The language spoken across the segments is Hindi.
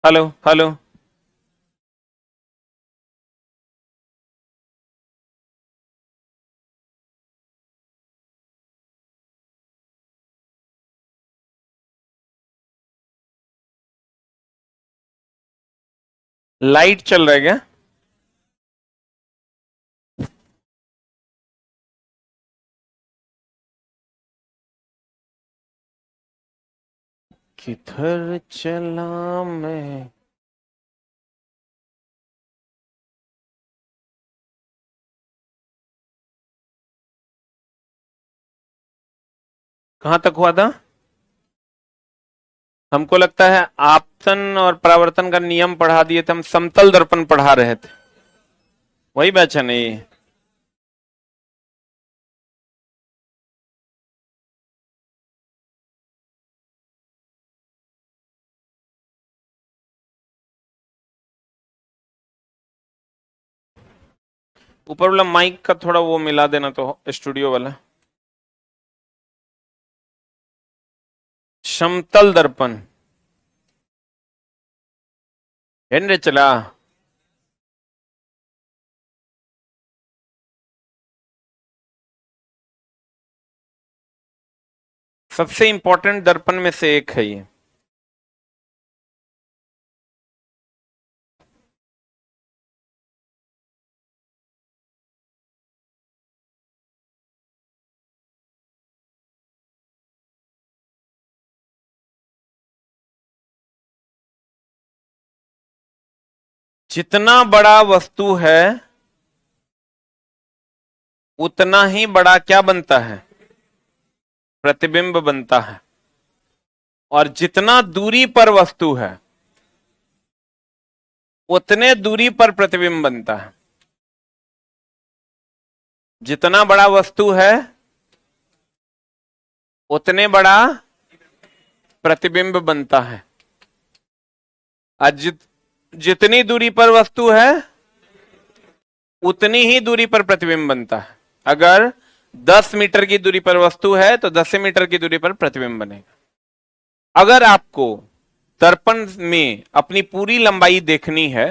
Hello hello. लाइट चल रहा है क्या? किधर चला मैं। कहां तक हुआ था? हमको लगता है आपतन और परावर्तन का नियम पढ़ा दिए थे, हम समतल दर्पण पढ़ा रहे थे। वही बैच है नहीं? ऊपर वाला माइक का थोड़ा वो मिला देना तो स्टूडियो वाला। समतल दर्पण है रे चला। सबसे इंपॉर्टेंट दर्पण में से एक है ये। जितना बड़ा वस्तु है उतना ही बड़ा क्या बनता है? प्रतिबिंब बनता है। और जितना दूरी पर वस्तु है उतने दूरी पर प्रतिबिंब बनता है। जितना बड़ा वस्तु है उतने बड़ा प्रतिबिंब बनता है। और जितनी दूरी पर वस्तु है उतनी ही दूरी पर प्रतिबिंब बनता है। अगर 10 मीटर की दूरी पर वस्तु है तो 10 मीटर की दूरी पर प्रतिबिंब बनेगा। अगर आपको दर्पण में अपनी पूरी लंबाई देखनी है,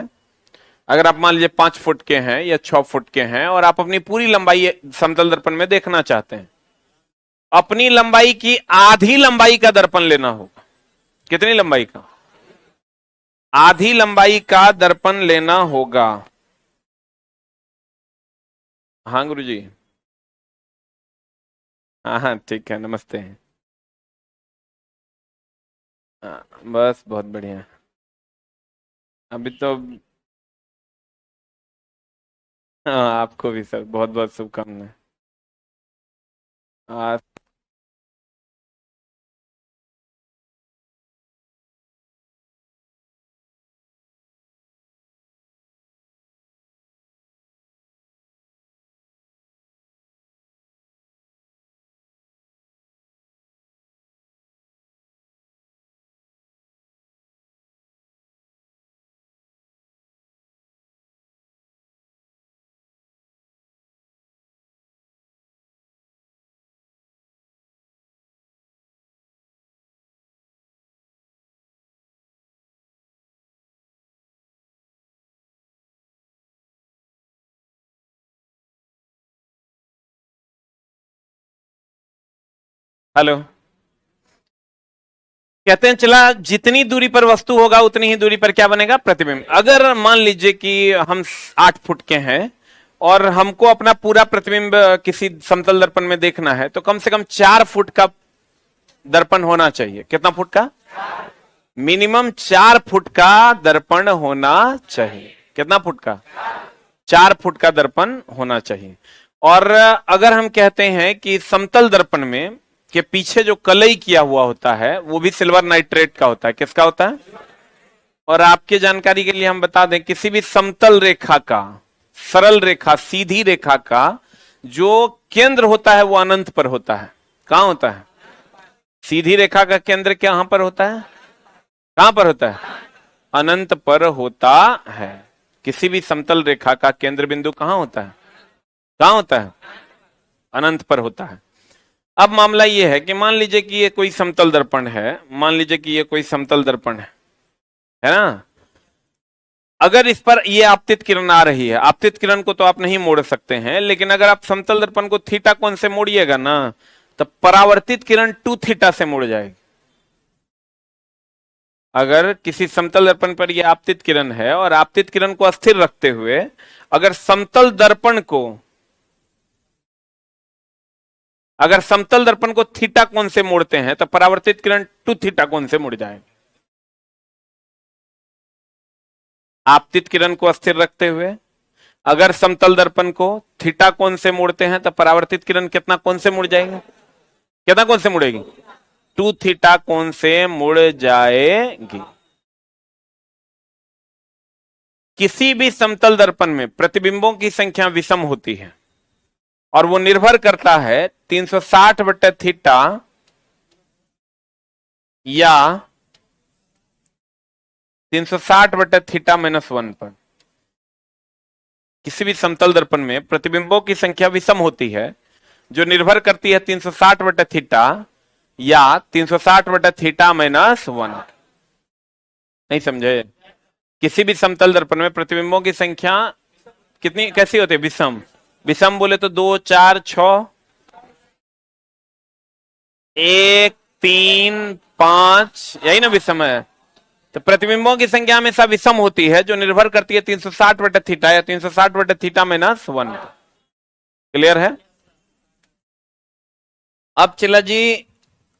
अगर आप मान लीजिए 5 फुट के हैं या 6 फुट के हैं और आप अपनी पूरी लंबाई समतल दर्पण में देखना चाहते हैं, अपनी लंबाई की आधी लंबाई का दर्पण लेना होगा। कितनी लंबाई का? आधी लंबाई का दर्पण लेना होगा। हाँ गुरुजी। हाँ हाँ ठीक है, नमस्ते। हाँ, बस बहुत बढ़िया। अभी तो हाँ, आपको भी सर बहुत बहुत शुभकामनाएं। आ, हेलो। कहते हैं चला जितनी दूरी पर वस्तु होगा उतनी ही दूरी पर क्या बनेगा? प्रतिबिंब। अगर मान लीजिए कि हम 8 फुट के हैं और हमको अपना पूरा प्रतिबिंब किसी समतल दर्पण में देखना है तो कम से कम 4 फुट का दर्पण होना चाहिए। कितना फुट का? मिनिमम 4 फुट का दर्पण होना चाहिए। कितना फुट का? 4 फुट का दर्पण होना चाहिए। और अगर हम कहते हैं कि समतल दर्पण में के पीछे जो कलई किया हुआ होता है वो भी सिल्वर नाइट्रेट का होता है। किसका होता है? और आपके जानकारी के लिए हम बता दें, किसी भी समतल रेखा का, सरल रेखा, सीधी रेखा का जो केंद्र होता है वो अनंत पर होता है। कहां होता है? सीधी रेखा का केंद्र कहां पर होता है? कहां पर होता है? अनंत पर होता है। किसी भी समतल रेखा का केंद्र बिंदु कहां होता है? कहां होता है? अनंत पर होता है। अब मामला यह है कि मान लीजिए कि ये कोई समतल दर्पण है, मान लीजिए कि ये कोई समतल दर्पण है। है ना। अगर इस पर ये आपतित किरण आ रही है, आपतित किरण को तो आप नहीं मोड़ सकते हैं, लेकिन अगर आप समतल दर्पण को थीटा कोण से मोड़िएगा ना, तो परावर्तित किरण 2 थीटा से मुड़ जाएगी। अगर किसी समतल दर्पण पर यह आपतित किरण है और आपतित किरण को अस्थिर रखते हुए अगर समतल दर्पण को थीटा कोण से मोड़ते हैं तो परावर्तित किरण 2 थीटा कोण से मुड़ जाएगी। आपतित किरण को अस्थिर रखते हुए अगर समतल दर्पण को थीटा कोण से मोड़ते हैं तो परावर्तित किरण कितना कोण से मुड़ जाएगी, कितना कोण से मुड़ेगी, 2 थीटा कोण से मुड़ जाएगी। किसी भी समतल दर्पण में प्रतिबिंबों की संख्या विषम होती है और वो निर्भर करता है 360 बटे थीटा या 360 बटे थीटा -1 पर। किसी भी समतल दर्पण में प्रतिबिंबों की संख्या विषम होती है जो निर्भर करती है 360 बटे थीटा या 360 बटे थीटा -1। नहीं समझे? किसी भी समतल दर्पण में प्रतिबिंबों की संख्या कितनी कैसी होती है, विषम। विषम बोले तो 2 4 6 1 3 5, यही ना विषम है। तो प्रतिबिंबों की संख्या हमेशा विषम होती है जो निर्भर करती है 360 बटे थीटा या 360 बटे थीटा -1। क्लियर है? अब चला जी,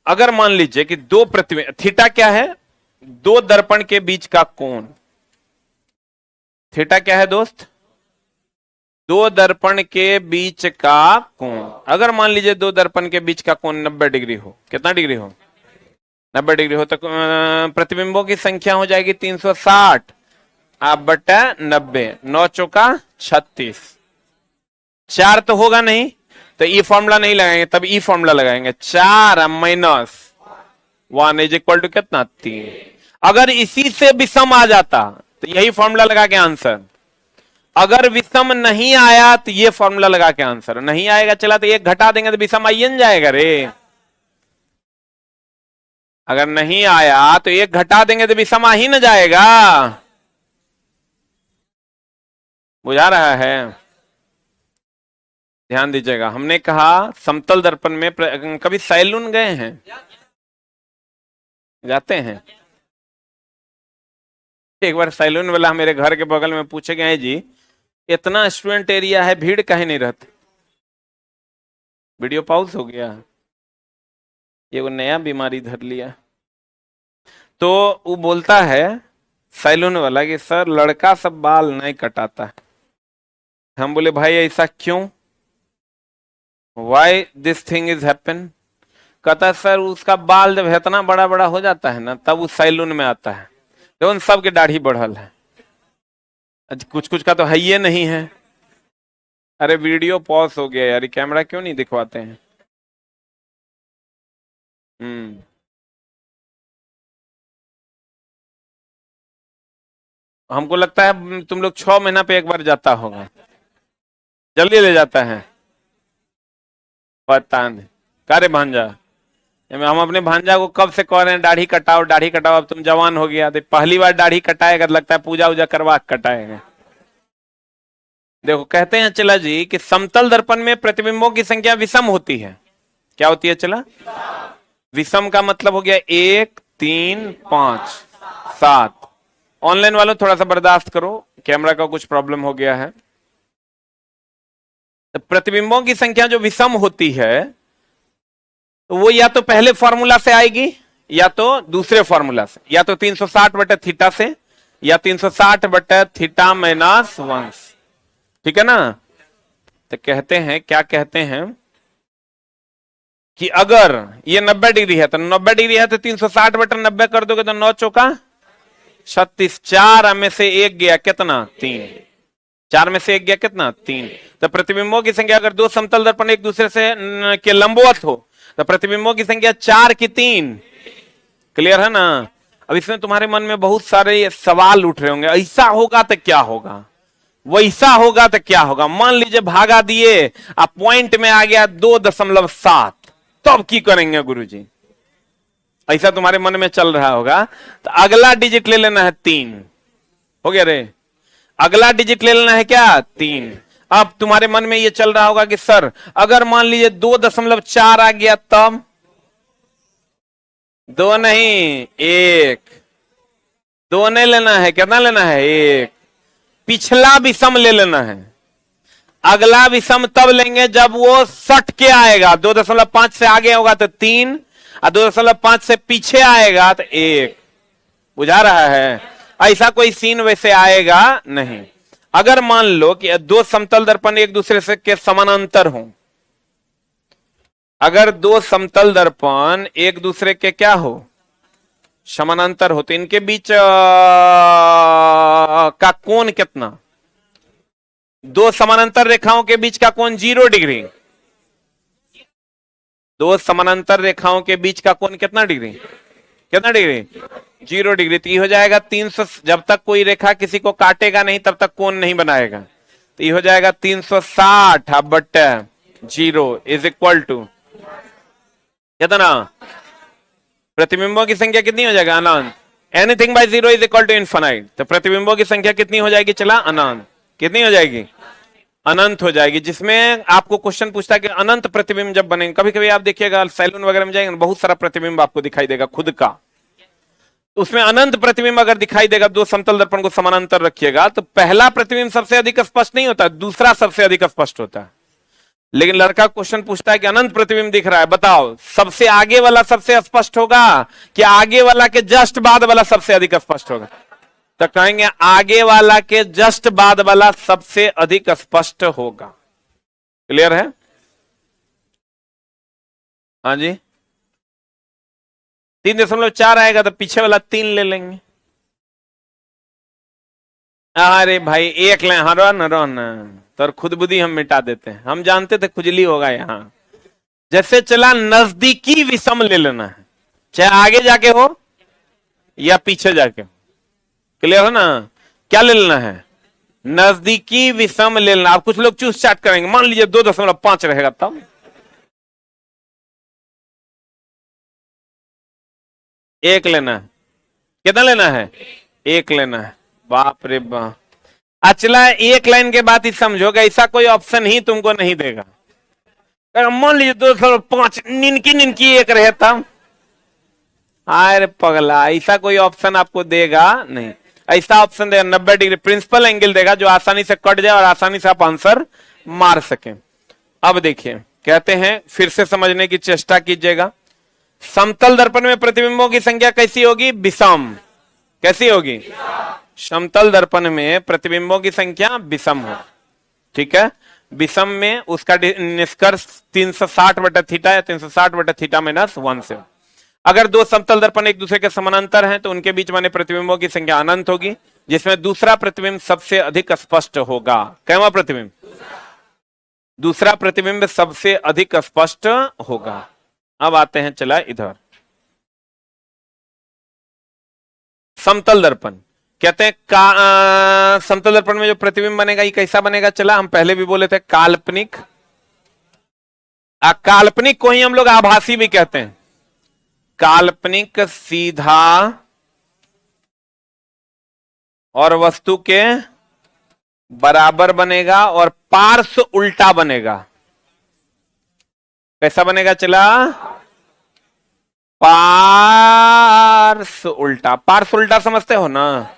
अगर मान लीजिए कि दो प्रतिबिंब, थीटा क्या है, दो दर्पण के बीच का कोण। थीटा क्या है दोस्त? दो दर्पण के बीच का कोण। अगर मान लीजिए दो दर्पण के बीच का कोण 90 डिग्री हो, कितना डिग्री हो, 90 डिग्री हो, तो प्रतिबिंबों की संख्या हो जाएगी 360 आप बटा 90, 9 चौका 36। 4 तो होगा नहीं, तो ई फॉर्मूला नहीं लगाएंगे, तब ई फॉर्मूला लगाएंगे। 4 -1 इज इक्वल टू कितना, 3। अगर इसी से विषम आ जाता तो यही फॉर्मूला लगा के आंसर। अगर विषम नहीं आया तो ये फॉर्मूला लगा के आंसर। नहीं आएगा चला तो एक घटा देंगे तो विषम आइए जाएगा रे। अगर नहीं आया तो एक घटा देंगे तो विषम आ ही न जाएगा। बुझा रहा है? ध्यान दीजिएगा, हमने कहा समतल दर्पण में कभी सैलून गए हैं? जाते हैं? एक बार सैलून वाला मेरे घर के बगल में पूछे गए, जी इतना स्टूडेंट एरिया है, भीड़ काहे नहीं रहती? वीडियो पॉज हो गया, ये वो नया बीमारी धर लिया। तो वो बोलता है सैलून वाला कि सर लड़का सब बाल नहीं कटाता है। हम बोले भाई ऐसा क्यों, why this thing is happen? कहता सर उसका बाल जब इतना बड़ा बड़ा हो जाता है ना तब उस सैलून में आता है, तो उन सबके दाढ़ी बढ़ल है, कुछ कुछ का तो है ही नहीं है। अरे वीडियो पॉज हो गया यार, कैमरा क्यों नहीं दिखवाते हैं? हमको लगता है तुम लोग 6 महीना पे एक बार जाता होगा, जल्दी ले जाता है। पता नहीं का रे भांजा, हम अपने भांजा को कब से कह रहे हैं दाढ़ी कटाओ दाढ़ी कटाओ, अब तुम जवान हो गया तो पहली बार दाढ़ी कटाएगा, लगता है पूजा उजा करवा कटाएगा। देखो कहते हैं चला जी कि समतल दर्पण में प्रतिबिंबों की संख्या विषम होती है। क्या होती है चला? विषम का मतलब हो गया 1 3 5 7। ऑनलाइन वालों थोड़ा सा बर्दाश्त करो, कैमरा का कुछ प्रॉब्लम हो गया है। तो प्रतिबिंबों की संख्या जो विषम होती है तो वो या तो पहले फॉर्मूला से आएगी या तो दूसरे फॉर्मूला से, या तो 360 बटे थीटा से या 360 बटे थीटा -1। ठीक है ना? तो कहते हैं, क्या कहते हैं कि अगर ये 90 डिग्री है तो 90 डिग्री है तो 360 बटे 90 कर दोगे तो 9 चौका 36। 4 में से 1 गया कितना, 3। 4 में से 1 गया कितना, 3। तो प्रतिबिंबों की संख्या अगर दो समतल दर्पण एक दूसरे से के लंबवत हो तो प्रतिबिंबों की संख्या 4 की 3। क्लियर है ना? अब इसमें तुम्हारे मन में बहुत सारे सवाल उठ रहे होंगे, ऐसा होगा तो क्या होगा, वैसा होगा तो क्या होगा। मान लीजिए भागा दिए, आप पॉइंट में आ गया 2.7, तब की करेंगे गुरुजी? ऐसा तुम्हारे मन में चल रहा होगा, तो अगला डिजिट ले लेना है 3। हो गया रे, अगला डिजिट ले लेना है क्या 3। अब तुम्हारे मन में ये चल रहा होगा कि सर अगर मान लीजिए 2.4 आ गया तब, 2 नहीं 1, 2 नहीं लेना है, कितना लेना है 1। पिछला विषम ले लेना है, अगला विषम तब लेंगे जब वो सट के आएगा। 2.5 से आगे होगा तो 3, और 2.5 से पीछे आएगा तो 1। बुझा रहा है? ऐसा कोई सीन वैसे आएगा नहीं। अगर मान लो कि दो समतल दर्पण एक दूसरे से के समानांतर हों, अगर दो समतल दर्पण एक दूसरे के क्या हो, समानांतर हो, तो इनके बीच का कोण कितना? दो समानांतर रेखाओं के बीच का कोण 0 डिग्री। दो समानांतर रेखाओं के बीच का कोण कितना डिग्री? कितना डिग्री? 0 डिग्री। तो ये हो जाएगा 300। जब तक कोई रेखा किसी को काटेगा नहीं तब तक कोण नहीं बनाएगा। तो ये हो जाएगा 360 बट्टे 0 इज इक्वल टू कितना? प्रतिबिंबों की संख्या कितनी हो जाएगा? अनंत। Anything by 0 is equal to infinite. तो प्रतिबिंबों की संख्या कितनी हो जाएगी? चला अनंत। कितनी हो जाएगी? अनंत हो जाएगी। जिसमें आपको क्वेश्चन पूछता है कि अनंत प्रतिबिंब जब बनेंगे, कभी कभी आप देखिएगा सैलून वगैरह में जाएंगे, बहुत सारा प्रतिबिंब आपको दिखाई देगा खुद का, उसमें अनंत प्रतिबिंब अगर दिखाई देगा, दो समतल दर्पण को समानांतर रखिएगा, तो पहला प्रतिबिंब सबसे अधिक स्पष्ट नहीं होता, दूसरा सबसे अधिक स्पष्ट होता है। लेकिन लड़का क्वेश्चन पूछता है कि अनंत प्रतिबिंब दिख रहा है, बताओ सबसे आगे वाला सबसे स्पष्ट होगा कि आगे वाला के जस्ट बाद वाला सबसे अधिक स्पष्ट होगा? तो कहेंगे आगे वाला के जस्ट बाद वाला सबसे अधिक स्पष्ट होगा। क्लियर है? हाँ जी। 3.4 आएगा तो पीछे वाला 3 ले लेंगे। अरे भाई 1 ले, हाँ रोन तो खुद बुद्धि हम मिटा देते हैं, हम जानते थे खुजली होगा यहां। जैसे चला नजदीकी विषम ले लेना है, चाहे आगे जाके हो या पीछे जाके हो। क्लियर है ना? क्या ले लेना है? नजदीकी विषम ले लेना। अब कुछ लोग चूस चाट करेंगे, मान लीजिए 2.5 रहेगा तब 1 लेना है। कितना लेना है? 1 लेना है। बाप रे बाप। अचला 1 लाइन के बाद ही समझोगे, ऐसा कोई ऑप्शन ही तुमको नहीं देगा। मान लीजिए 2.5 निनकी 1 रहे तब, अरे पगला, ऐसा कोई ऑप्शन आपको देगा नहीं। ऐसा ऑप्शन देगा 90 डिग्री प्रिंसिपल एंगल देगा, जो आसानी से कट जाए और आसानी से आप आंसर मार सके। अब देखिए, कहते हैं फिर से समझने की चेष्टा कीजिएगा। समतल दर्पण में प्रतिबिंबों की संख्या कैसी होगी? विषम। कैसी होगी? समतल दर्पण में प्रतिबिंबों की संख्या विषम हो। ठीक है? विषम में उसका निष्कर्ष 360/थीटा या 360/थीटा -1 से। अगर दो समतल दर्पण एक दूसरे के समानांतर हैं तो उनके बीच बने प्रतिबिंबों की संख्या अनंत होगी, जिसमें दूसरा प्रतिबिंब सबसे अधिक स्पष्ट होगा। कैवा प्रतिबिंब? दूसरा प्रतिबिंब सबसे अधिक स्पष्ट होगा। अब आते हैं, चला इधर समतल दर्पण। कहते हैं समतल दर्पण में जो प्रतिबिंब बनेगा ये कैसा बनेगा? चला हम पहले भी बोले थे, काल्पनिक। काल्पनिक को ही हम लोग आभासी भी कहते हैं। काल्पनिक सीधा और वस्तु के बराबर बनेगा और पार्श्व उल्टा बनेगा। कैसा बनेगा? चला पार्श्व उल्टा। पार्श्व उल्टा समझते हो ना?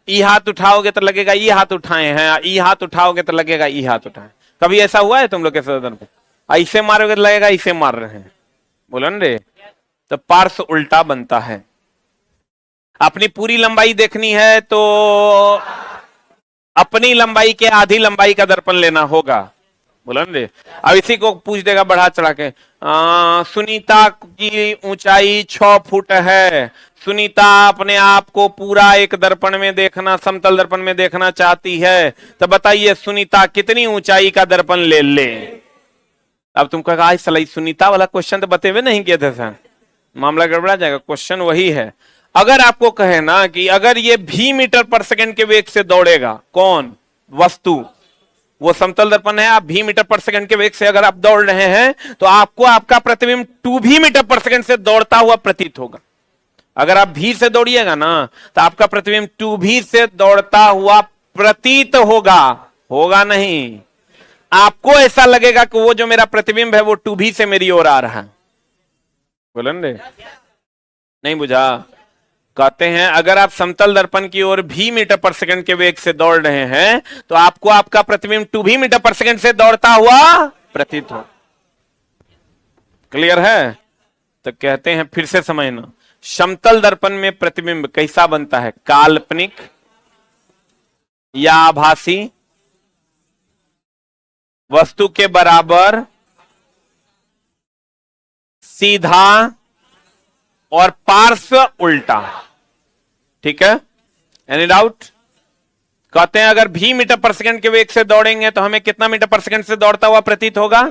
ई हाथ उठाओगे तो लगेगा ई हाथ उठाए हैं, ई हाथ उठाओगे तो लगेगा ई हाथ उठाए। कभी ऐसा हुआ है तुम लोग के सदन पे? ऐसे मारोगे तो लगेगा इसे मार रहे हैं। बोलो ना रे। तो पार्श्व उल्टा बनता है। अपनी पूरी लंबाई देखनी है तो अपनी लंबाई के आधी लंबाई का दर्पण लेना होगा। बोलो ना रे। अब इसी को पूछ देगा बढ़ा चढ़ा के, सुनीता की ऊंचाई 6 फुट है। सुनीता अपने आप को पूरा एक दर्पण में देखना, समतल दर्पण में देखना चाहती है, तो बताइए सुनीता कितनी ऊंचाई का दर्पण ले ले? अब तुम कहा आज सलाई सुनीता वाला क्वेश्चन तो बते हुए नहीं किए थे सर, मामला गड़बड़ा जाएगा। क्वेश्चन वही है। अगर आपको कहे ना कि अगर ये v मीटर पर सेकंड के वेग से दौड़ेगा, कौन? वस्तु। वो समतल दर्पण है, आप v मीटर पर सेकंड के वेग से अगर आप दौड़ रहे हैं तो आपको आपका प्रतिबिंब 2v मीटर पर सेकंड से दौड़ता हुआ प्रतीत होगा। अगर आप भी से दौड़िएगा ना तो आपका प्रतिबिंब टू भी से दौड़ता हुआ प्रतीत होगा, होगा नहीं। आपको ऐसा लगेगा कि वो जो मेरा प्रतिबिंब है वो टू भी से मेरी ओर आ रहा है। बोलन रे, नहीं बुझा? कहते हैं अगर आप समतल दर्पण की ओर भी मीटर पर सेकंड के वेग से दौड़ रहे हैं तो आपको आपका प्रतिबिंब टू भी मीटर पर सेकंड से दौड़ता हुआ प्रतीत हो। क्लियर है? तो कहते हैं फिर से समझना, समतल दर्पण में प्रतिबिंब कैसा बनता है? काल्पनिक या आभासी, वस्तु के बराबर, सीधा और पार्श्व उल्टा। ठीक है? Any doubt? कहते हैं अगर भी मीटर पर सेकंड के वेग से दौड़ेंगे तो हमें कितना मीटर पर सेकंड से दौड़ता हुआ प्रतीत होगा?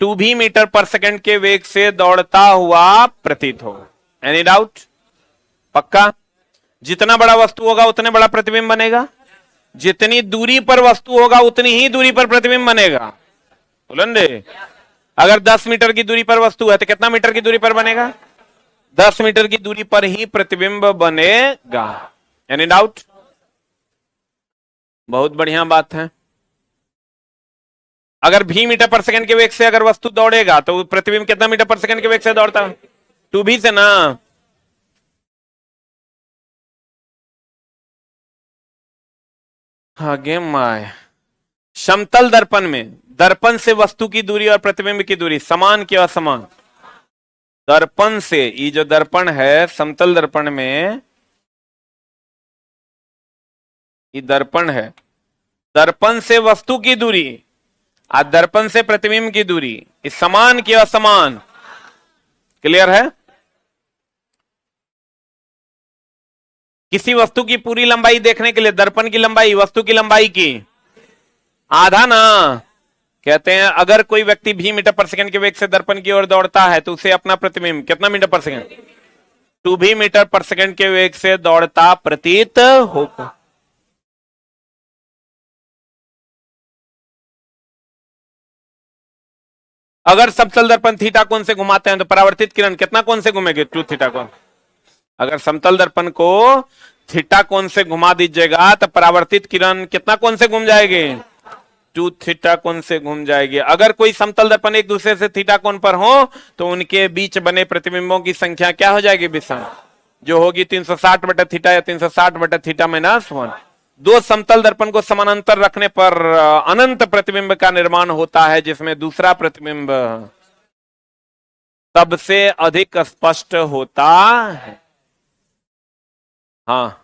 टू भी मीटर पर सेकंड के वेग से दौड़ता हुआ प्रतीत होगा। Any doubt? पक्का? जितना बड़ा वस्तु होगा उतने बड़ा प्रतिबिंब बनेगा, जितनी दूरी पर वस्तु होगा उतनी ही दूरी पर प्रतिबिंब बनेगा। बोलन रे, अगर 10 मीटर की दूरी पर वस्तु है तो कितना मीटर की दूरी पर बनेगा? 10 मीटर की दूरी पर ही प्रतिबिंब बनेगा। Any doubt? बहुत बढ़िया बात है। अगर भी मीटर पर सेकंड के वेग से अगर वस्तु दौड़ेगा तो प्रतिबिंब कितना मीटर पर सेकंड के वेग से दौड़ता है? टू भी से ना। आगे माय समतल दर्पण में दर्पण से वस्तु की दूरी और प्रतिबिंब की दूरी समान कि असमान? दर्पण से, ये जो दर्पण है समतल दर्पण में, ये दर्पण है, दर्पण से वस्तु की दूरी और दर्पण से प्रतिबिंब की दूरी ये समान कि असमान? क्लियर है? किसी वस्तु की पूरी लंबाई देखने के लिए दर्पण की लंबाई वस्तु की लंबाई की आधा ना। कहते हैं अगर कोई व्यक्ति भी मीटर पर सेकंड के वेग से दर्पण की ओर दौड़ता है तो उसे अपना प्रतिबिंब कितना मीटर पर सेकंड? टू भी मीटर पर सेकंड के वेग से दौड़ता प्रतीत होगा। अगर समतल दर्पण थीटा कोण से घुमाते हैं तो परावर्तित किरण कितना कोण से घूमेगी? 2 थीटा कोण। अगर समतल दर्पण को थीटा कोण से घुमा दीजिएगा तो परावर्तित किरण कितना कोण से घूम जाएगी? 2 थीटा कोण से घूम जाएगी। अगर कोई समतल दर्पण एक दूसरे से थीटा कोण पर हो तो उनके बीच बने प्रतिबिंबों की संख्या क्या हो जाएगी? विषम, जो होगी 360 बटा थीटा या 360 बटा थीटा माइनस 1। दो समतल दर्पण को समानांतर रखने पर अनंत प्रतिबिंब का निर्माण होता है जिसमें दूसरा प्रतिबिंब सबसे अधिक स्पष्ट होता है। हाँ,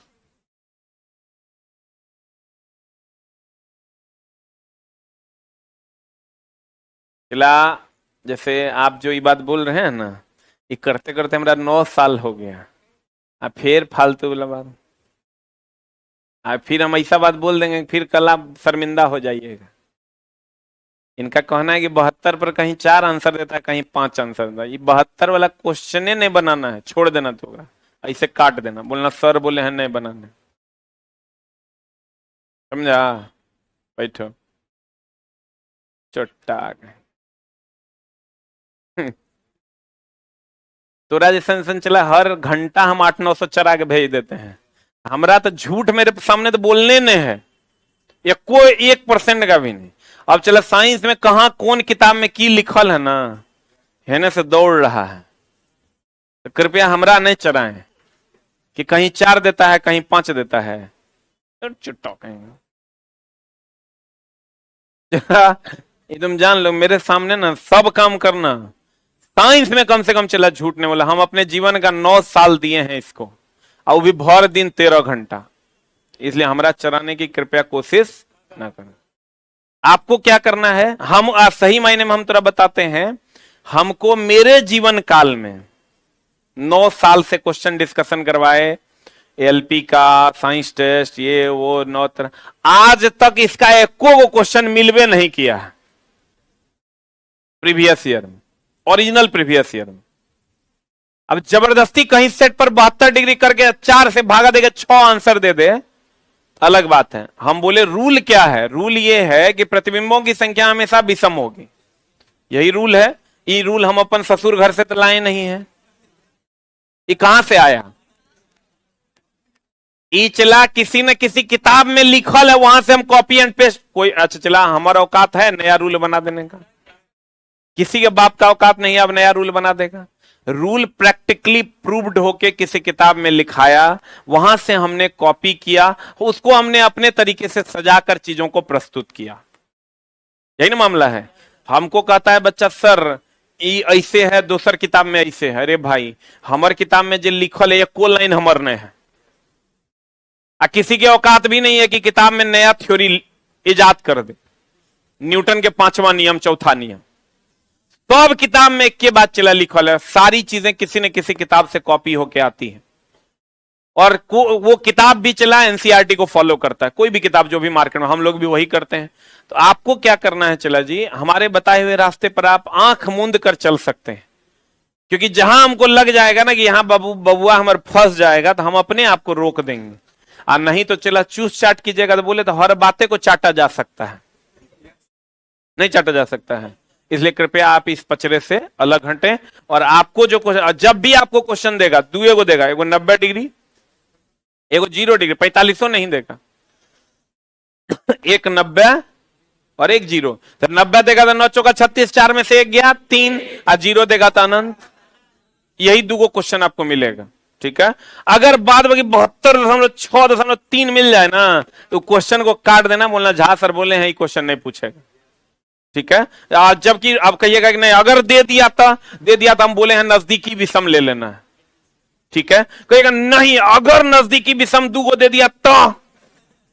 चला, जैसे आप जो ये बात बोल रहे हैं ना, ये करते करते हमारा 9 साल हो गया। अब फिर फालतू वाला बात, अब फिर हम ऐसा बात बोल देंगे फिर कल आप शर्मिंदा हो जाइएगा। इनका कहना है कि 72 पर कहीं 4 आंसर देता है, कहीं 5 आंसर देता है। ये 72 वाला क्वेश्चन नहीं बनाना है, छोड़ देना तो होगा, ऐसे काट देना, बोलना सर बोले हैं नहीं बनाने। समझा? बैठो चोट्टा। तोरा जैसा चला हर घंटा हम 800-900 चरा के भेज देते हैं। हमरा तो झूठ मेरे सामने तो बोलने ने है, ये कोई 1% का भी नहीं। अब चला साइंस में कहा कौन किताब में की लिखल है ना, हेने से दौड़ रहा है, तो कृपया हमरा नहीं चराएं कि कहीं 4 देता है कहीं 5 देता है। तो चुट्टा कहेंगे तुम जान लो मेरे सामने ना सब काम करना। साइंस में कम से कम चला झूठने वाला, हम अपने जीवन का 9 साल दिए हैं इसको, और भी भर दिन 13 घंटा, इसलिए हमरा चराने की कृपया कोशिश ना करें। आपको क्या करना है, हम सही मायने में हम तुरा बताते हैं, हमको मेरे जीवन काल में 9 साल से क्वेश्चन डिस्कशन करवाए, एलपी का साइंस टेस्ट ये वो 9 तरह, आज तक इसका एको क्वेश्चन मिलवे नहीं किया है प्रीवियस ईयर में, ओरिजिनल प्रीवियस ईयर में। अब जबरदस्ती कहीं सेट पर 72 डिग्री करके 4 से भागा देगा 6 आंसर दे दे, अलग बात है। हम बोले रूल क्या है? रूल ये है कि प्रतिबिंबों की संख्या हमेशा विषम होगी, यही रूल है। ये रूल हम अपन ससुर घर से तो लाए नहीं है, ये कहां से आया? ई चला किसी न किसी किताब में लिखल है, वहां से हम कॉपी एंड पेस्ट। कोई अच्छा चला, हमारा औकात है नया रूल बना देने का? किसी के बाप का औकात नहीं है अब नया रूल बना देगा। रूल प्रैक्टिकली प्रूव्ड होके किसी किताब में लिखाया, वहां से हमने कॉपी किया, उसको हमने अपने तरीके से सजाकर चीजों को प्रस्तुत किया। यही ना मामला है। हमको कहता है बच्चा सर ई ऐसे है, दूसर किताब में ऐसे है। अरे भाई, हमार किताब में जो लिखल है को लाइन हमर ने है, किसी के औकात भी नहीं है कि किताब में नया थ्योरी इजाद कर दे। न्यूटन के 5वां नियम, 4था नियम, सब किताब में एक के बाद चला लिखल है। सारी चीजें किसी न किसी किताब से कॉपी होके आती हैं, और वो किताब भी चला एनसीईआरटी को फॉलो करता है। कोई भी किताब जो भी मार्केट में, हम लोग भी वही करते हैं। तो आपको क्या करना है चला जी, हमारे बताए हुए रास्ते पर आप आंख मूंद कर चल सकते हैं, क्योंकि जहां हमको लग जाएगा ना कि यहां बबुआ हमारे फंस जाएगा, तो हम अपने आप को रोक देंगे। और नहीं तो चला चूस चाट कीजिएगा, तो बोले तो हर बातें को चाटा जा सकता है, नहीं चाटा जा सकता है। इसलिए कृपया आप इस पचड़े से अलग हटें। और आपको जो जब भी आपको क्वेश्चन देगा, दुए को देगा, एगो 90 डिग्री, एगो 0 डिग्री, 45 नहीं देगा, एक 90 और एक 0। तो 90 देगा तो 9 चौका 36, 4 में से 1 गया 3, और 0 देगा तो अनंत। यही दो क्वेश्चन आपको मिलेगा, ठीक है। अगर बाद में 72.6.3 मिल जाए ना, तो क्वेश्चन को काट देना, बोलना झा सर बोले हैं ये क्वेश्चन नहीं पूछेगा, ठीक है। जबकि आप कहिएगा कि नहीं अगर दे दिया तो हम बोले हैं नजदीकी विषम ले लेना है, ठीक है। कहिएगा नहीं अगर नजदीकी विषम 2 को दे दिया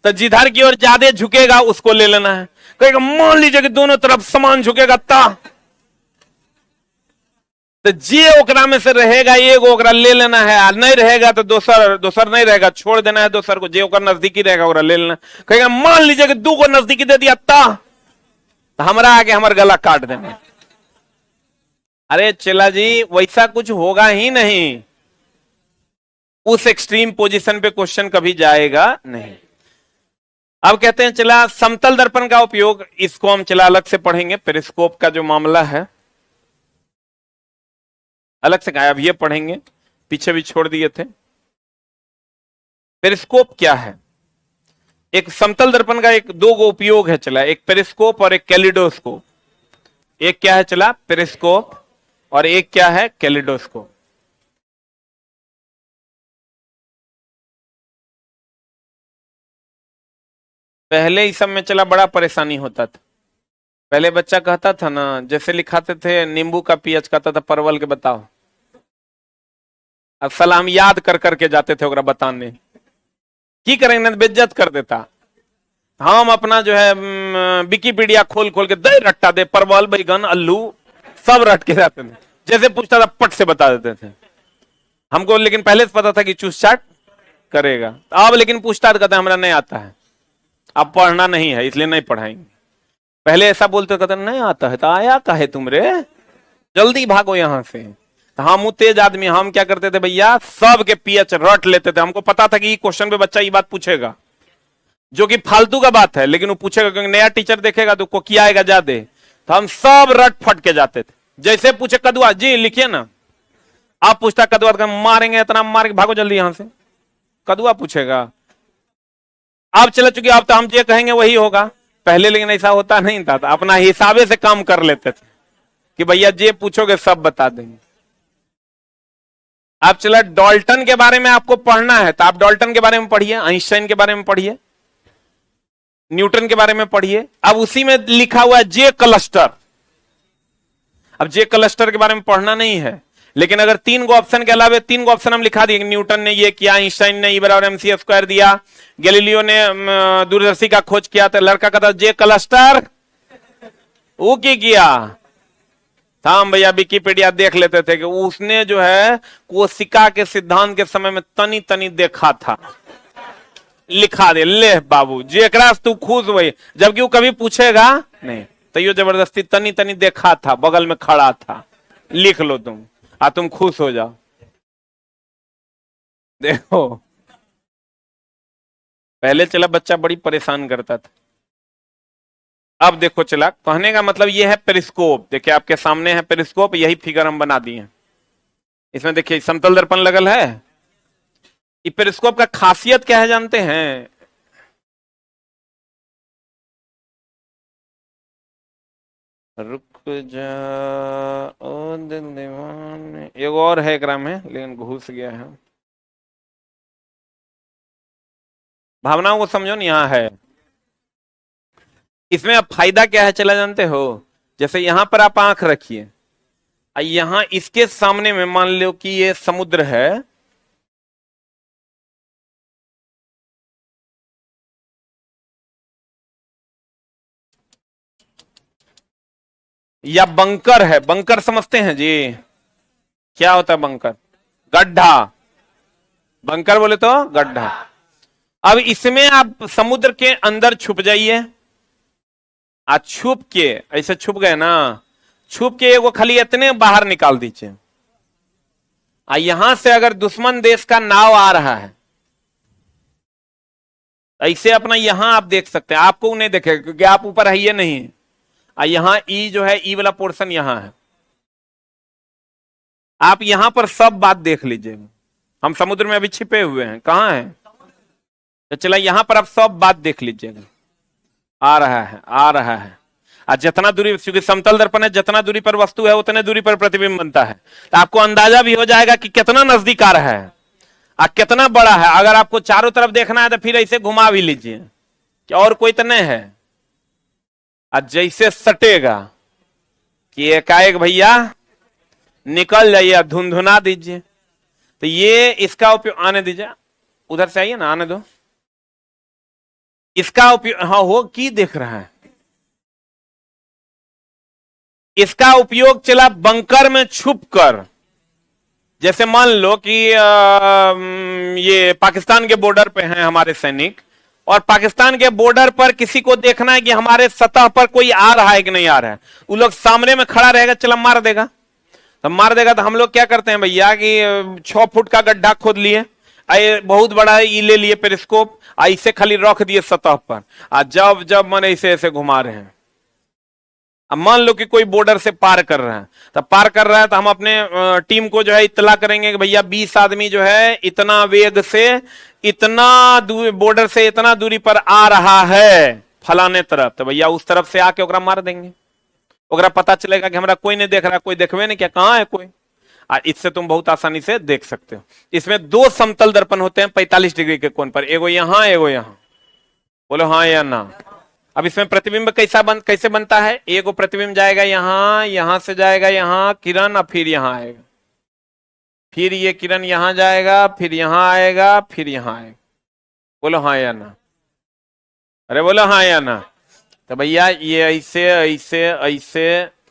तो जिधर की ओर ज्यादा झुकेगा उसको ले लेना है। कहेगा मान लीजिए कि दोनों तरफ समान झुकेगा तो जे ओकरा में से रहेगा एक ओकरा ले लेना है, और नहीं रहेगा तो दोसर नहीं रहेगा, छोड़ देना है दोसर को। जे ओकर नजदीकी रहेगा ओकरा ले लेना। कहेगा मान लीजिए कि 2 को नजदीकी दे दिया तो हमरा आगे हमारा गला काट देना। अरे चला जी, वैसा कुछ होगा ही नहीं, उस एक्सट्रीम पोजीशन पे क्वेश्चन कभी जाएगा नहीं। अब कहते हैं चला समतल दर्पण का उपयोग, इसको हम चला अलग से पढ़ेंगे। पेरिस्कोप का जो मामला है अलग से कहा, अब ये पढ़ेंगे, पीछे भी छोड़ दिए थे। पेरिस्कोप क्या है? एक समतल दर्पण का एक 2 गो उपयोग है चला, एक पेरिस्कोप और एक कैलिडोस्कोप। एक क्या है चला? पेरिस्कोप, और एक क्या है? कैलिडोस्कोप। पहले इस सब में चला बड़ा परेशानी होता था। पहले बच्चा कहता था ना, जैसे लिखाते थे नींबू का पीएच, कहता था परवल के बताओ। अब सलाम याद कर करके जाते थे ओकरा बताने, की करेंगे ना बेइज्जत कर देता। हम अपना जो है विकिपीडिया खोल खोल के दे रट्टा दे, परवल बैगन आलू सब रट के जाते थे। जैसे पूछता था पट से बता देते थे हमको, लेकिन पहले से पता था कि चूस चाट करेगा। अब लेकिन पूछता कहता हमारा नहीं आता है, अब पढ़ना नहीं है इसलिए नहीं पढ़ाएंगे। पहले ऐसा बोलते, कहते नहीं आता है तो आया काहे तुम रे, जल्दी भागो यहां से। तो हम तेज आदमी, हम क्या करते थे भैया, सब के पीएच रट लेते थे। हमको पता था कि क्वेश्चन पे बच्चा ये बात पूछेगा, जो कि फालतू का बात है, लेकिन वो पूछेगा क्योंकि नया टीचर देखेगा तो क्या आएगा ज्यादा। तो हम सब रट फट के जाते थे। जैसे पूछे कदुआ जी लिखिए ना, आप पूछता कदुआ तो मारेंगे, इतना मार के भागो जल्दी यहां से, कदुआ पूछेगा। अब चल चुकी, अब तो हम जो कहेंगे वही होगा। पहले लेकिन ऐसा होता नहीं था, अपना हिसाबे से काम कर लेते थे कि भैया जे पूछोगे सब बता देंगे। अब चला डाल्टन के बारे में आपको पढ़ना है, तो आप डाल्टन के बारे में पढ़िए, आइंस्टाइन के बारे में पढ़िए, न्यूटन के बारे में पढ़िए। अब उसी में लिखा हुआ है जे क्लस्टर। अब जे क्लस्टर के बारे में पढ़ना नहीं है, लेकिन अगर 3 गो ऑप्शन के अलावा 3 गो ऑप्शन हम लिखा दिए, न्यूटन ने ये किया, आइंस्टाइन ने E=mc² दिया, गैलीलियो ने दूरदर्शी का खोज किया, तो लड़का कहता जे क्लस्टर वो की किया था। हम भैया विकिपीडिया देख लेते थे कि उसने जो है कोशिका के सिद्धांत के समय में तनी तनी देखा था, लिखा दे ले बाबू जेकरा तू खुश हुई, जबकि वो कभी पूछेगा नहीं, तो ये जबरदस्ती तनी तनी देखा था, बगल में खड़ा था, लिख लो तुम, तुम खुश हो जाओ। देखो पहले चला बच्चा बड़ी परेशान करता था। अब देखो चला, कहने का मतलब ये है पेरिस्कोप। देखिए आपके सामने है पेरिस्कोप, यही फिगर हम बना दिए। इसमें देखिए समतल दर्पण लगल है। ये पेरिस्कोप का खासियत क्या है जानते हैं? रुक जा ओ दिल दीवाने, एक और है एकरा में लेकिन घुस गया है। भावनाओं को समझो ना, यहाँ है। इसमें अब फायदा क्या है चला जानते हो? जैसे यहां पर आप आंख रखिए, यहां इसके सामने में मान लो कि ये समुद्र है, या बंकर है। बंकर समझते हैं जी? क्या होता है बंकर? गड्ढा। बंकर बोले तो गड्ढा। अब इसमें आप समुद्र के अंदर छुप जाइए, आज छुप के, ऐसे छुप गए ना, छुप के वो खाली इतने बाहर निकाल दीजिए, यहां से अगर दुश्मन देश का नाव आ रहा है, ऐसे अपना यहां आप देख सकते हैं, आपको नहीं देखेगा क्योंकि आप ऊपर है ये नहीं। यहां ई जो है, ई वाला पोर्शन यहां है, आप यहां पर सब बात देख लीजिए। हम समुद्र में अभी छिपे हुए हैं, कहां है? तो चला यहां पर आप सब बात देख लीजिएगा, आ रहा है, आ रहा है। और जितना दूरी, क्योंकि समतल दर्पण है, जितना दूरी पर वस्तु है उतने दूरी पर प्रतिबिंब बनता है, तो आपको अंदाजा भी हो जाएगा कि कितना नजदीक आ रहा है और कितना बड़ा है। अगर आपको चारों तरफ देखना है तो फिर ऐसे घुमा भी लीजिए कि और कोई तो नहीं है, और जैसे सटेगा कि एकाएक भैया निकल जाइए, धुंधुना दीजिए। तो ये इसका उपयोग, आने दीजिए, उधर से आइए ना, आने दो। इसका उपयोग, हाँ हो की देख रहा है, इसका उपयोग चला बंकर में छुपकर। जैसे मान लो कि ये पाकिस्तान के बॉर्डर पे हैं हमारे सैनिक, और पाकिस्तान के बॉर्डर पर किसी को देखना है कि हमारे सतह पर कोई आ रहा है कि नहीं आ रहा है, वो लोग सामने में खड़ा रहेगा, चला मार देगा। तो मार देगा तो हम लोग क्या करते हैं भैया कि 6 फुट का गड्ढा खोद लिए, बहुत बड़ा ये ले लिए पेरिस्कोप, ऐसे खाली रख दिए सतह पर, जब जब मन ऐसे ऐसे घुमा रहे हैं। अब मान लो कि कोई बॉर्डर से पार कर रहा है, तो पार कर रहा है तो हम अपने टीम को जो है इत्तला करेंगे कि भैया 20 आदमी जो है इतना वेग से, इतना दूर बॉर्डर से इतना दूरी पर आ रहा है फलाने तरफ, तो भैया उस तरफ से आके ओकरा मार देंगे। ओकरा पता चलेगा कि हमारा कोई नहीं देख रहा, कोई देखवे नहीं क्या, कहाँ है कोई। इससे तुम बहुत आसानी से देख सकते हो। इसमें 2 समतल दर्पण होते हैं 45 डिग्री के कोण पर, एगो यहां एगो यहां। बोलो हाँ या ना। अब इसमें प्रतिबिंब कैसे बनता है? एगो प्रतिबिंब जाएगा यहां, यहां से जाएगा यहां किरण, और फिर यहां आएगा, फिर ये किरण यहां जाएगा, फिर यहां आएगा, फिर यहां आएगा। बोलो हाँ या ना। अरे बोलो हाँ या ना। तो भैया ये ऐसे ऐसे ऐसे,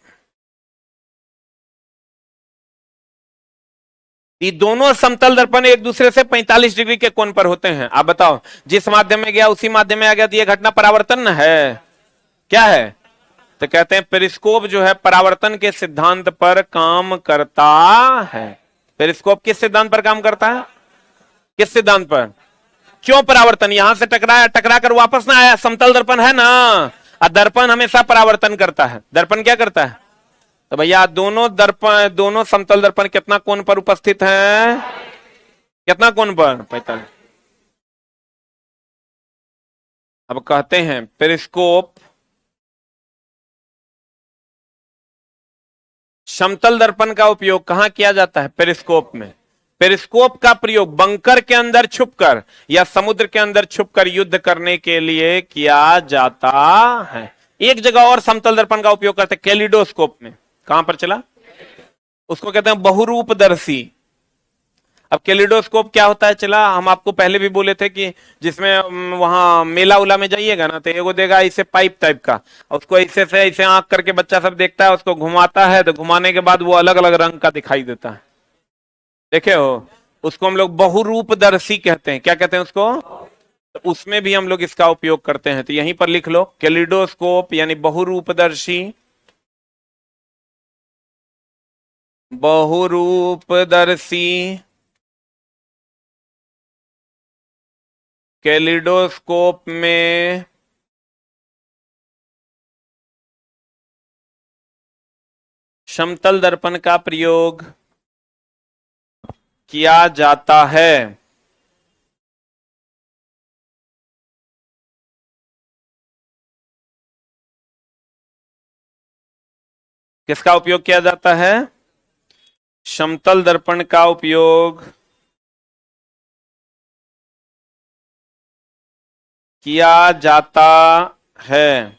ये दोनों समतल दर्पण एक दूसरे से 45 डिग्री के कोण पर होते हैं। आप बताओ, जिस माध्यम में गया उसी माध्यम में आ गया, तो ये घटना परावर्तन है, क्या है? तो कहते हैं पेरिस्कोप जो है परावर्तन के सिद्धांत पर काम करता है। पेरिस्कोप किस सिद्धांत पर काम करता है? किस सिद्धांत पर? क्यों परावर्तन? यहां से टकराया, टकरा कर वापस ना आया, समतल दर्पण है ना, और दर्पण हमेशा परावर्तन करता है। दर्पण क्या करता है? तो भैया दोनों दर्पण, दोनों समतल दर्पण कितना कोण पर उपस्थित है? कितना कोण पर? 45। अब कहते हैं पेरिस्कोप समतल दर्पण का उपयोग कहां किया जाता है? पेरिस्कोप में। पेरिस्कोप का प्रयोग बंकर के अंदर छुपकर या समुद्र के अंदर छुपकर युद्ध करने के लिए किया जाता है। एक जगह और समतल दर्पण का उपयोग करते हैं, कैलिडोस्कोप में। कहां पर चला? उसको कहते हैं बहुरूपदर्शी। अब कैलिडोस्कोप क्या होता है चला, हम आपको पहले भी बोले थे कि जिसमें वहां मेला उला में जाइएगा ना, तो एगो देगा ऐसे पाइप टाइप का, उसको ऐसे से ऐसे आंख करके बच्चा सब देखता है, उसको घुमाता है, तो घुमाने के बाद वो अलग अलग रंग का दिखाई देता है। देखे हो? उसको हम लोग बहुरूपदर्शी कहते हैं। क्या कहते हैं उसको? तो उसमें भी हम लोग इसका उपयोग करते हैं। तो यहीं पर लिख लो, कैलिडोस्कोप यानी बहुरूपदर्शी। बहुरूपदर्शी कैलिडोस्कोप में समतल दर्पण का प्रयोग किया जाता है। किसका उपयोग किया जाता है? समतल दर्पण का उपयोग किया जाता है।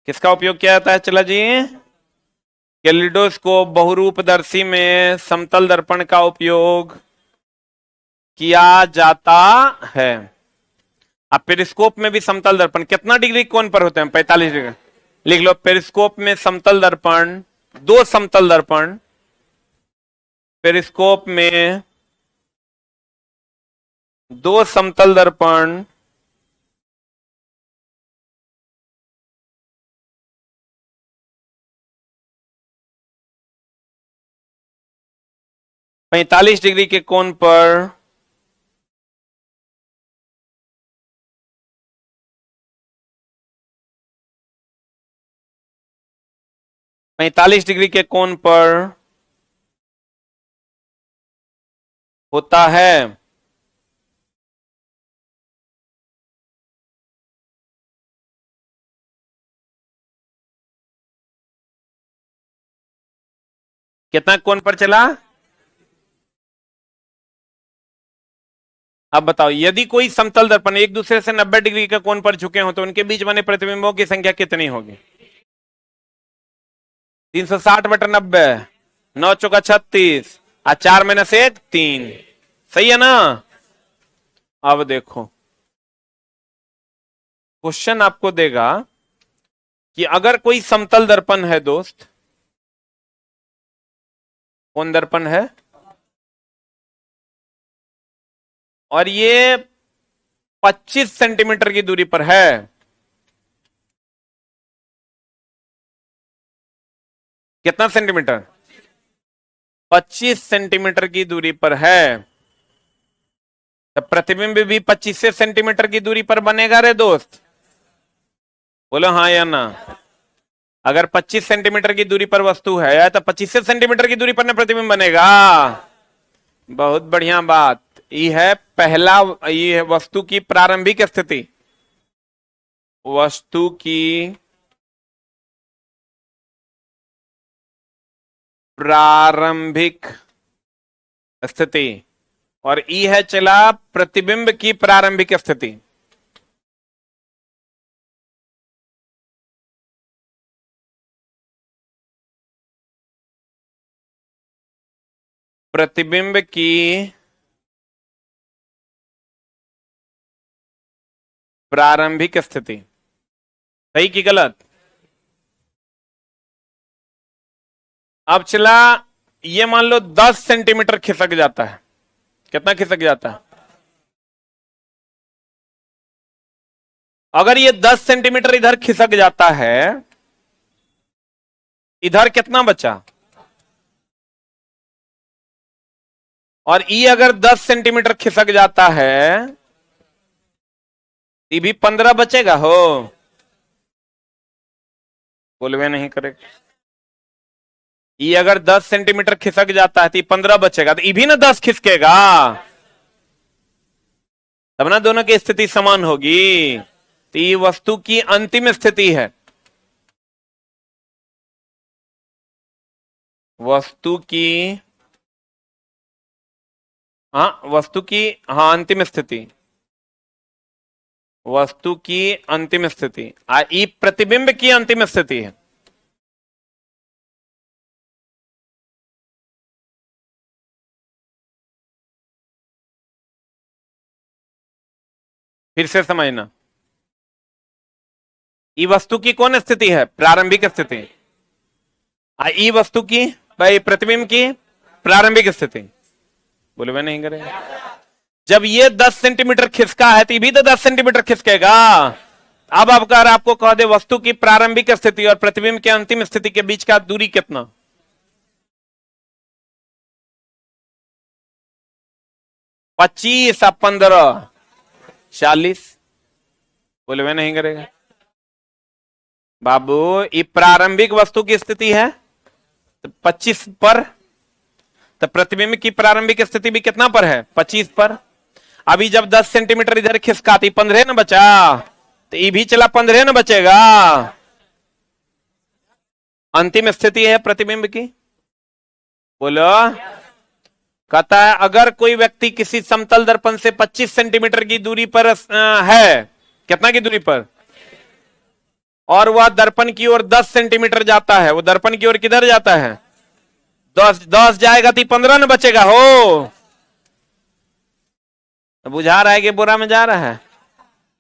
किसका उपयोग किया जाता है चला जी? कैलिडोस्कोप बहुरूपदर्शी में समतल दर्पण का उपयोग किया जाता है। अब पेरिस्कोप में भी समतल दर्पण कितना डिग्री कोण पर होते हैं? 45 डिग्री। लिख लो, पेरिस्कोप में समतल दर्पण, दो समतल दर्पण, पेरिस्कोप में दो समतल दर्पण 45 डिग्री के कोण पर पैंतालीस डिग्री के कोण पर होता है। कितना कोण पर चला? अब बताओ, यदि कोई समतल दर्पण एक दूसरे से 90 डिग्री के कोण पर झुके हो तो उनके बीच बने प्रतिबिंबों की संख्या कितनी होगी? 360 बटा 90, 9 चौका 36, और 4 माइनस 1 3। सही है ना? अब देखो, क्वेश्चन आपको देगा कि अगर कोई समतल दर्पण है दोस्त, कौन दर्पण है, और ये 25 सेंटीमीटर की दूरी पर है, कितना सेंटीमीटर? 25 सेंटीमीटर की दूरी पर है, तो प्रतिबिंब भी 25 सेंटीमीटर की दूरी पर बनेगा रे दोस्त। बोलो हाँ या ना। अगर 25 सेंटीमीटर की दूरी पर वस्तु है तो 25 सेंटीमीटर की दूरी पर ना प्रतिबिंब बनेगा। बहुत बढ़िया बात। ये है पहला, ये है वस्तु की प्रारंभिक स्थिति। वस्तु की प्रारंभिक स्थिति, और ई है चला प्रतिबिंब की प्रारंभिक स्थिति। प्रतिबिंब की प्रारंभिक स्थिति, सही कि गलत? अब चला, ये मान लो 10 सेंटीमीटर खिसक जाता है। कितना खिसक जाता है? अगर ये 10 सेंटीमीटर इधर खिसक जाता है, इधर कितना बचा? और ई अगर 10 सेंटीमीटर खिसक जाता है, ये भी 15 बचेगा हो। बोलवे नहीं करेगा। ये अगर 10 सेंटीमीटर खिसक जाता है तो 15 बचेगा, तो ये भी ना 10 खिसकेगा, तब ना दोनों की स्थिति समान होगी। तो ये वस्तु की अंतिम स्थिति है। वस्तु की, हाँ वस्तु की, हाँ अंतिम स्थिति, वस्तु की अंतिम स्थिति, ई प्रतिबिंब की अंतिम स्थिति है। फिर से समझना, ई वस्तु की कौन स्थिति है? प्रारंभिक स्थिति। ई वस्तु की, भाई प्रतिबिंब की प्रारंभिक स्थिति। बोले मैं नहीं करेगा। जब ये 10 सेंटीमीटर खिसका है तो ये भी तो 10 सेंटीमीटर खिसकेगा। अब अगर आपको कह दे वस्तु की प्रारंभिक स्थिति और प्रतिबिंब की अंतिम स्थिति के बीच का दूरी कितना? 25 और 15 40। बोले मैं नहीं करेगा। बाबू ये प्रारंभिक वस्तु की स्थिति है तो 25 पर, तो प्रतिबिंब की प्रारंभिक स्थिति भी कितना पर है? 25 पर। अभी जब 10 सेंटीमीटर इधर खिसकाती 15 न बचा, तो ये भी चला 15 न बचेगा। अंतिम स्थिति है प्रतिबिंब की। बोलो। कहता है अगर कोई व्यक्ति किसी समतल दर्पण से 25 सेंटीमीटर की दूरी पर है, कितना की दूरी पर, और वह दर्पण की ओर 10 सेंटीमीटर जाता है, वो दर्पण की ओर किधर जाता है? 10 जाएगा तो 15 न बचेगा हो। बुझा रहा है कि बुरा में जा रहा है?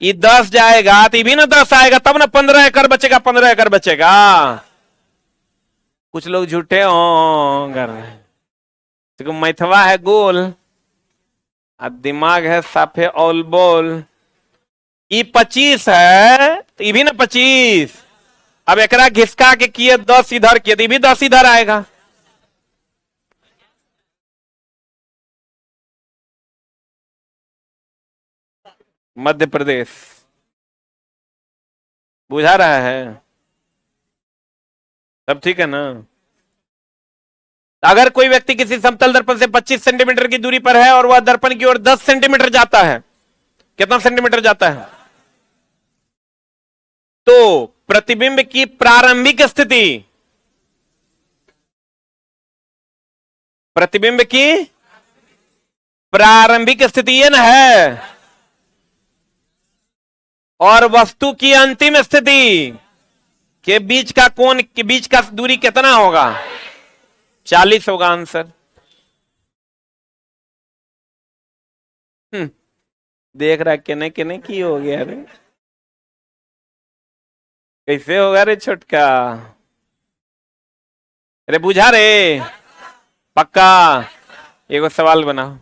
ये 10 जाएगा तो भी ना 10 आएगा, तब ना 15 एकड़ बचेगा, 15 एकड़ बचेगा। कुछ लोग झूठे हो कर रहे हैं। तो मैथवा है गोल और दिमाग है साफे औल बोल। ये 25 है तो ये भी ना 25। अब एकरा घिसका के किए 10 इधर किए तो भी 10 इधर आएगा। मध्य प्रदेश। बुझा रहा है? सब ठीक है ना? अगर कोई व्यक्ति किसी समतल दर्पण से 25 सेंटीमीटर की दूरी पर है और वह दर्पण की ओर 10 सेंटीमीटर जाता है, कितना सेंटीमीटर जाता है? तो प्रतिबिंब की प्रारंभिक स्थिति, प्रतिबिंब की प्रारंभिक स्थिति ये ना है, और वस्तु की अंतिम स्थिति के बीच का कोण, के बीच का दूरी कितना होगा? 40 होगा आंसर। देख रहा किने किने की हो गया रे, कैसे होगा रे छोटका? अरे बुझा रे? पक्का? एगो सवाल बनाओ।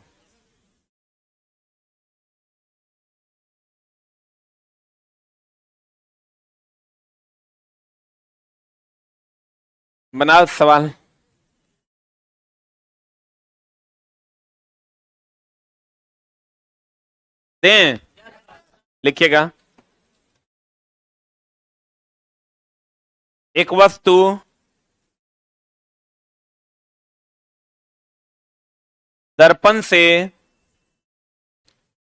बनाओ सवाल। दें, लिखिएगा। एक वस्तु दर्पण से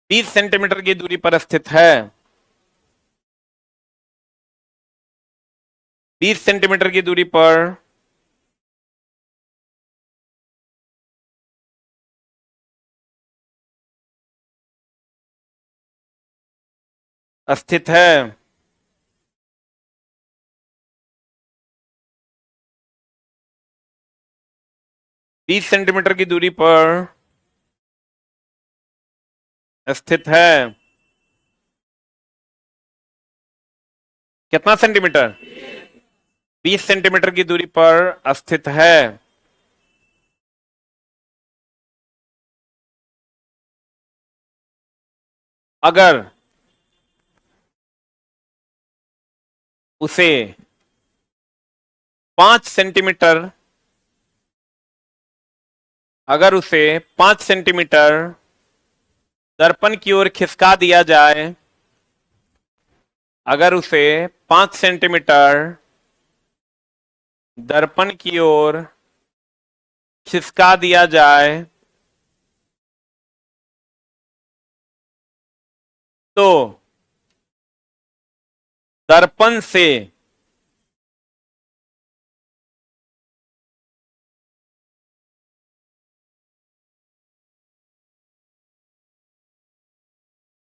20 सेंटीमीटर की दूरी पर स्थित है। 20 सेंटीमीटर की दूरी पर स्थित है। तीस सेंटीमीटर की दूरी पर स्थित है। कितना सेंटीमीटर? 20 सेंटीमीटर की दूरी पर स्थित है। अगर उसे 5 सेंटीमीटर, अगर उसे 5 सेंटीमीटर दर्पण की ओर खिसका दिया जाए, अगर उसे 5 सेंटीमीटर दर्पण की ओर खिसका दिया जाए, तो दर्पण से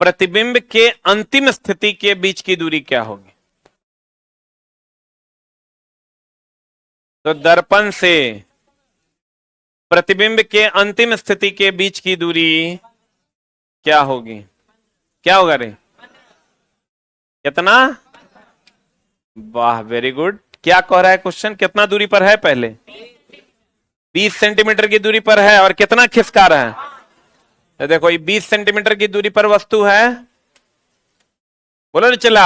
प्रतिबिंब के अंतिम स्थिति के बीच की दूरी क्या होगी? तो दर्पण से प्रतिबिंब के अंतिम स्थिति के बीच की दूरी क्या होगी? क्या होगा रे? कितना? वाह, वेरी गुड। क्या कह रहा है क्वेश्चन? कितना दूरी पर है? पहले 20 सेंटीमीटर की दूरी पर है और कितना खिसका रहा है? तो देखो ये 20 सेंटीमीटर की दूरी पर वस्तु है, बोलो ना चला।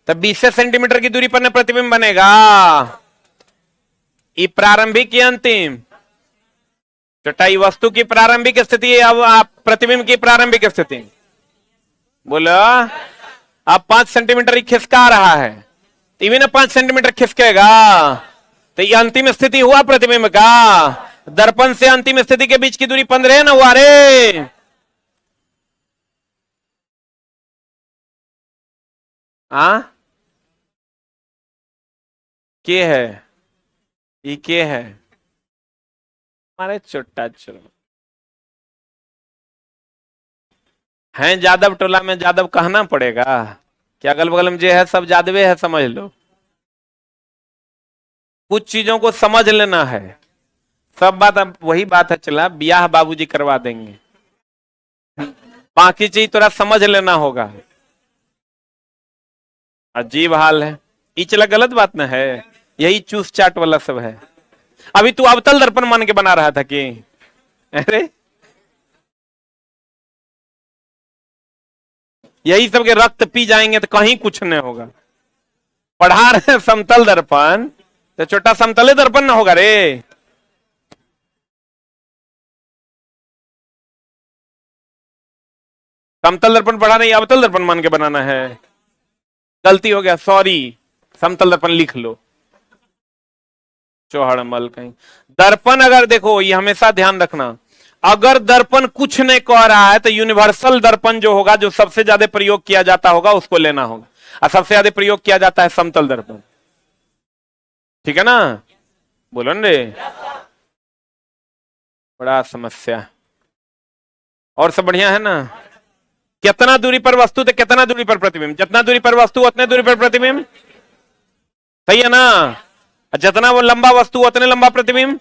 तो 20 सेंटीमीटर की दूरी पर ना प्रतिबिंब बनेगा। ये प्रारंभिक या अंतिम? बेटा ये वस्तु की प्रारंभिक स्थिति है, अब आप प्रतिबिंब की प्रारंभिक स्थिति बोलो। अब 5 सेंटीमीटर खिसका रहा है टीवी ना 5 सेंटीमीटर खिसकेगा। तो ये अंतिम स्थिति हुआ प्रतिबिंब का। दर्पण से अंतिम स्थिति के बीच की दूरी 15 है ना हुआ रे। के है ये, के है हमारे छोटा चुर हैं जादव टोला में जादव कहना पड़ेगा कि अगल बगल में जो है सब जादवे है, समझ लो। कुछ चीजों को समझ लेना है। सब बात अब वही बात है, चला ब्याह बाबूजी करवा देंगे, बाकी चीज थोड़ा समझ लेना होगा। अजीब हाल है, ये चला गलत बात ना है, यही चूस चाट वाला सब है। अभी तू अवतल दर्पण मान के बना रहा था कि अरे यही सब के रक्त पी जाएंगे तो कहीं कुछ नहीं होगा। पढ़ा रहे समतल दर्पण तो छोटा समतले दर्पण ना होगा रे। समतल दर्पण पढ़ा नहीं, अवतल दर्पण मान के बनाना है। गलती हो गया, सॉरी। समतल दर्पण लिख लो, चौहड़मल कहीं। दर्पण अगर देखो, ये हमेशा ध्यान रखना, अगर दर्पण कुछ नहीं कह रहा है तो यूनिवर्सल दर्पण जो होगा, जो सबसे ज्यादा प्रयोग किया जाता होगा, उसको लेना होगा। और सबसे ज्यादा प्रयोग किया जाता है समतल दर्पण। ठीक है ना, बोलो न रे। बड़ा समस्या। और सब बढ़िया है ना। कितना दूरी पर वस्तु तो कितना दूरी पर प्रतिबिंब, जितना दूरी पर वस्तु उतने दूरी पर प्रतिबिंब, सही है ना। जितना वो लंबा वस्तु उतने लंबा प्रतिबिंब,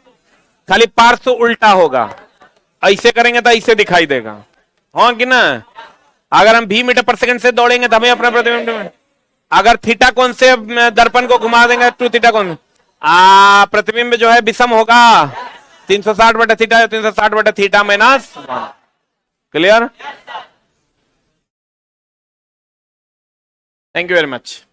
खाली पार्श्व उल्टा होगा। ऐसे करेंगे तो ऐसे दिखाई देगा, हाँ कि ना। अगर हम 20 मीटर पर सेकंड से दौड़ेंगे तो हमें अपना प्रतिबिंब, अगर थीटा कोण से दर्पण को घुमा देंगे, 2 थीटा कोण, प्रतिबिंब जो है विषम होगा। 360 बटा थीटा, 360 बटा theta minus. Clear. Thank you very much.